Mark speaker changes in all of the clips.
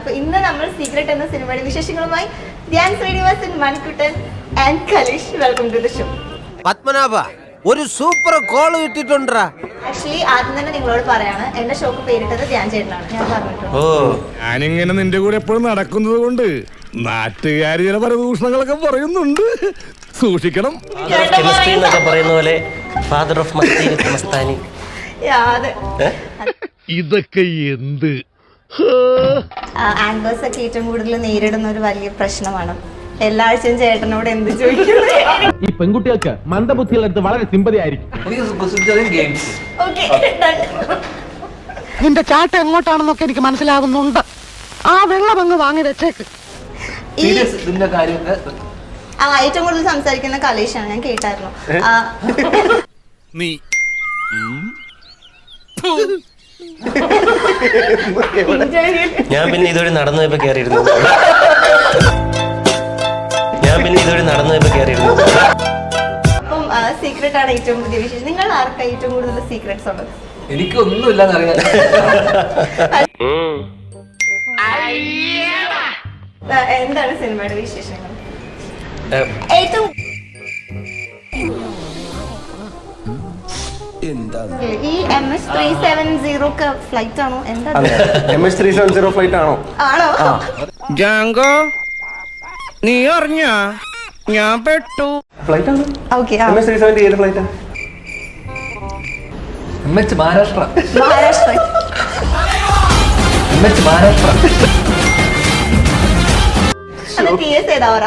Speaker 1: അപ്പൊ ഇന്ന് നമ്മൾ സീക്രട്ട് എന്ന സിനിമയുടെ വിശേഷങ്ങളുമായി Dhyan Sreenivasan, Manikuttan and Kalesh. Welcome to the show.
Speaker 2: Padmanabha, ഒരു സൂപ്പർ കോൾ കിട്ടിട്ടുണ്ടാ.
Speaker 1: ആക്ച്വലി ആദ്യം തന്നെ നിങ്ങളോട് പറയാണ്, എന്റെ ഷോക്ക് പേരിട്ടത് ധ്യാൻ ചേട്ടനാണ്. ഞാൻ പറഞ്ഞിട്ടുണ്ട്.
Speaker 3: ഞാനിങ്ങനെ നിന്റെ കൂടെ എപ്പോഴും നടക്കുന്നത് കൊണ്ട് നാട്ടുകാർ ചില പരദൂഷണങ്ങളൊക്കെ പറയുന്നുണ്ട്, സൂക്ഷിക്കണം.
Speaker 4: പറയുന്ന പോലെ ഫാദർ ഓഫ് മസ്താനി.
Speaker 3: ഇതൊക്കെ എന്ത്
Speaker 1: ആങ്കേഴ്സ് ഒക്കെ ഏറ്റവും കൂടുതൽ നേരിടുന്ന ഒരു വലിയ പ്രശ്നമാണ്. എല്ലാ ആഴ്ചയും ചേട്ടനോട് എന്ത് ചോദിക്കുന്നത്.
Speaker 5: ഈ പെൺകുട്ടികൾക്ക് മന്ദബുദ്ധികളടുത്ത് വളരെ സിമ്പതി ആയിരിക്കും.
Speaker 6: നിന്റെ ചാട്ട എങ്ങോട്ടാണെന്നൊക്കെ എനിക്ക് മനസ്സിലാകുന്നുണ്ട്. ആ വെള്ളം അങ്ങ് വാങ്ങി വെച്ചേക്ക്.
Speaker 1: ഏറ്റവും കൂടുതൽ സംസാരിക്കുന്ന കലേഷാണ്, ഞാൻ കേട്ടായിരുന്നു.
Speaker 2: നീ
Speaker 4: ഞാൻ പിന്നെ ഇതുവഴി നടന്നു പോയപ്പോ കയറിയിരുന്നു.
Speaker 1: അപ്പം സീക്രട്ട് ആണ് ഏറ്റവും പുതിയ വിശേഷം. നിങ്ങൾ ആർക്കാ ഏറ്റവും കൂടുതൽ സീക്രട്സ് ഉള്ളത്?
Speaker 7: എനിക്കൊന്നുമില്ലെന്നറിയാം.
Speaker 1: എന്താണ് സിനിമയുടെ വിശേഷങ്ങൾ? ഏറ്റവും ഈ MS-370 ഫ്ലൈറ്റ് ആണോ? എന്താ
Speaker 7: MS-370 ഫ്ലൈറ്റ് ആണോ?
Speaker 2: ജാങ്കോ, നീ അറിഞ്ഞ ഞാൻ പെട്ടു.
Speaker 7: ഫ്ലൈറ്റ് ആണ്.
Speaker 1: ഓക്കെ.
Speaker 7: MS-370 ഏത് ഫ്ലൈറ്റാ? മഹാരാഷ്ട്ര.
Speaker 1: TS ഏതാ പറ?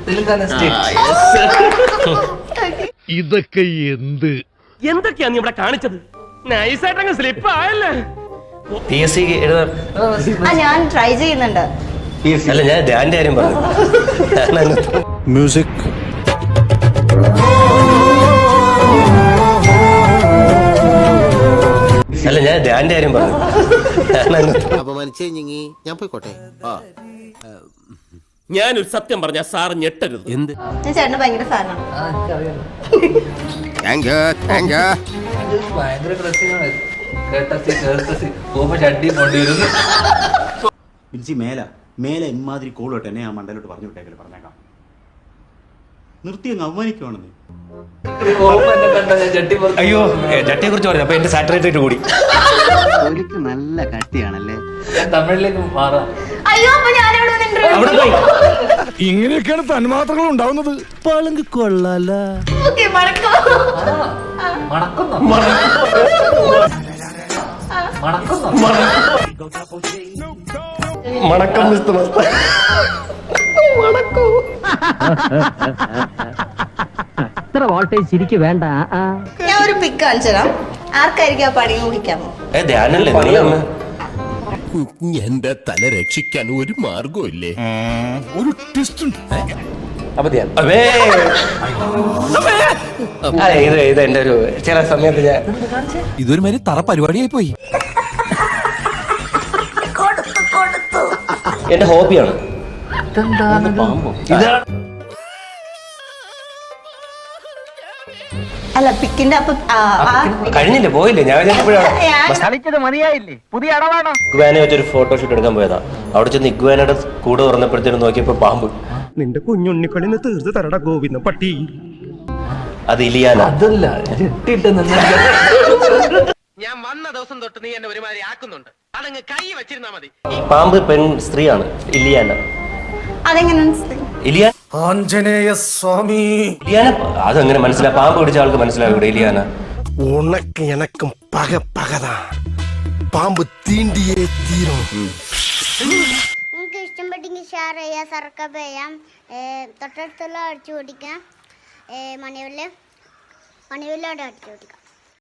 Speaker 7: തെലുങ്കാന സ്റ്റേറ്റ്.
Speaker 3: ഇതൊക്കെ
Speaker 5: എന്തൊക്കെയാ നീ ഇവിടെ കാണിച്ചത്? നൈസായിട്ടങ്ങ് സ്ലിപ്പ് ആയല്ലേ.
Speaker 4: PSC എഴുതാൻ
Speaker 1: ഞാൻ ട്രൈ ചെയ്യുന്നുണ്ട്.
Speaker 4: അല്ല, ഞാൻ ധ്യാന്റെ കാര്യം പറഞ്ഞു.
Speaker 2: മ്യൂസിക്
Speaker 4: അല്ല, ഞാൻ ധ്യാന്റെ കാര്യം പറഞ്ഞു.
Speaker 2: അപമാനിച്ചേ ഞാൻ പോയിക്കോട്ടെ.
Speaker 5: ഞാനൊരു സത്യം പറഞ്ഞ സാർ ഞെട്ടരുത്.
Speaker 4: എന്ത്?
Speaker 1: ഞാൻ ചേട്ടന് ഭയങ്കര ഫാനാണ്.
Speaker 7: ഭയങ്കര ഡ്രസ്സിംഗ് പോകുമ്പോ ചട്ടി കൊണ്ടിരുന്നു.
Speaker 8: മേലെ ഇമാതിരി കോളോട്ട് എന്നെ ആ മണ്ടലോട്ട് പറഞ്ഞു വിട്ടേക്കല്. പറഞ്ഞേക്കാം, നിർത്തി അങ്ങ് അവമാനിക്കുവാണെന്ന്.
Speaker 4: അയ്യോ, ചട്ടിയെ കുറിച്ച് പറഞ്ഞു. അപ്പൊ എന്റെ സാറ്റലൈറ്റ് കൂടി.
Speaker 8: നല്ല കട്ടിയാണല്ലേ.
Speaker 7: തമിഴിലേക്ക് മാറാം.
Speaker 1: അയ്യോ, അപ്പൊ ഞാനവിടെ
Speaker 4: അവിടെ പോയി.
Speaker 3: ഇങ്ങനെയൊക്കെയാണ് തന്മാത്രകൾ ഉണ്ടാവുന്നത്.
Speaker 2: പളുങ്ക് കൊള്ളാല.
Speaker 4: മണക്കം മിസ്റ്റർ മസ്താനി.
Speaker 6: ഇത്ര വോൾട്ടേജ് ശരിക്ക് വേണ്ട.
Speaker 1: ഞാൻ ഒരു പിക്ക് കാണിച്ചു തരാം. ആർക്കായിരിക്കും ആ പണി ഊഹിക്കാമോ?
Speaker 4: ധ്യാനല്ലേ നീ ഒന്ന്?
Speaker 2: എന്റെ തല രക്ഷിക്കാൻ ഒരു മാർഗമില്ലേ?
Speaker 3: ഒരു ട്വിസ്റ്റ് ഉണ്ട്.
Speaker 4: അപ്പൊ ധ്യാൻ ഇത് എന്റെ ഒരു ചില സമയത്ത് ഞാൻ
Speaker 2: ഇതൊരു മാതിരി തറ പരിപാടിയായി പോയി.
Speaker 4: എന്റെ ഹോബിയാണ്. ഇതാണ്
Speaker 1: അല്ല, പിക്കിന്റെ അപ്പൊ
Speaker 4: കഴിഞ്ഞില്ലേ, പോയില്ലേ? ഞാൻ
Speaker 6: കളിച്ചത് മതിയായില്ലേ? പുതിയ അടവാണോ?
Speaker 4: ഇഗ്വാനെ വെച്ചൊരു ഫോട്ടോഷൂട്ട് എടുക്കാൻ പോയതാ. അവിടെ ചെന്ന് ഇഗ്വാനയുടെ കൂടെ തുറന്നപ്പോഴത്തേനും നോക്കിയപ്പോ പാമ്പ്.
Speaker 5: നിന്റെ കുഞ്ഞുണ്ണിക്കളിന്ന് തീർത്ത് തരട ഗോവിന്ദ പട്ടി.
Speaker 4: അത് ഇലിയാന.
Speaker 7: അതല്ല, ചെട്ടിട്ട്
Speaker 5: ഞാൻ വന്ന ദിവസം തൊട്ട് നീ എന്നെ ഒരുമാതിരി ആക്കുന്നുണ്ട്. അതങ്ങ് കൈ വെച്ചിരുന്നാ മതി.
Speaker 4: പാമ്പ് സ്ത്രീയാണ്, ഇലിയാന.
Speaker 1: അതെങ്ങനെയാണ്?
Speaker 2: ആഞ്ജനേയ സ്വാമി.
Speaker 4: ഇലിയാന അതെങ്ങനെ മനസ്സിലായി? പാമ്പ് പിടിച്ച ആൾക്ക് മനസ്സിലാകൂടെ ഇലിയാന?
Speaker 2: ഉണക്ക് എനക്കും പകതാ. പാമ്പ് തീണ്ടിയേ തീരും.
Speaker 9: നിങ്ങൾക്ക് ഇഷ്ടപ്പെട്ടെങ്കിൽ ഷെയർ ചെയ്യാം, സബ്സ്ക്രൈബ് ചെയ്യാം, തൊട്ടടുത്തുള്ള അടിച്ചു ഓടിക്കാം. മണിവില്ലോടെ അടിച്ചു ഓടിക്കാം.